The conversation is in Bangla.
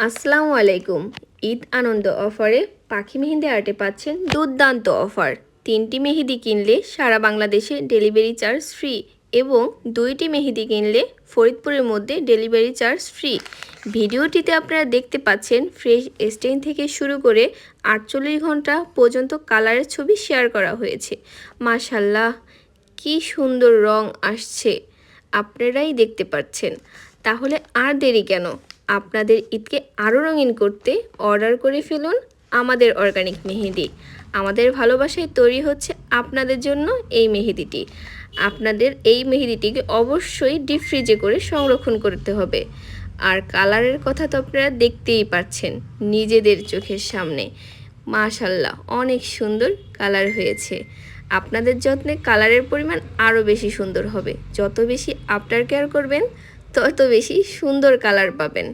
আসসালামু আলাইকুম। ঈদ আনন্দ অফারে পাখি মেহেদি আর্টে পাচ্ছেন দুর্দান্ত অফার। 3টি মেহেদি কিনলে সারা বাংলাদেশে ডেলিভারি চার্জ ফ্রি এবং 2টি মেহেদি কিনলে ফরিদপুরের মধ্যে ডেলিভারি চার্জ ফ্রি। ভিডিওটিতে আপনারা দেখতে পাচ্ছেন ফ্রেশ স্টেইন থেকে শুরু করে 48 ঘন্টা পর্যন্ত কালারের ছবি শেয়ার করা হয়েছে। মাশাল্লাহ, কি সুন্দর রং আসছে, আপনারাই দেখতে পাচ্ছেন। তাহলে আর দেরি কেন? আপনাদের ঈদকে আরও রঙিন করতে অর্ডার করে ফেলুন আমাদের অর্গানিক মেহেদি। আমাদের ভালোবাসায় তৈরি হচ্ছে আপনাদের জন্য এই মেহেদিটি। আপনাদের এই মেহেদিটিকে অবশ্যই ডিপ ফ্রিজে করে সংরক্ষণ করতে হবে। আর কালারের কথা তো আপনারা দেখতেই পাচ্ছেন নিজেদের চোখের সামনে। মাশাল্লাহ, অনেক সুন্দর কালার হয়েছে। আপনাদের যত্নে কালারের পরিমাণ আরও বেশি সুন্দর হবে। যত বেশি আফটার কেয়ার করবেন তত বেশি সুন্দর কালার পাবেন।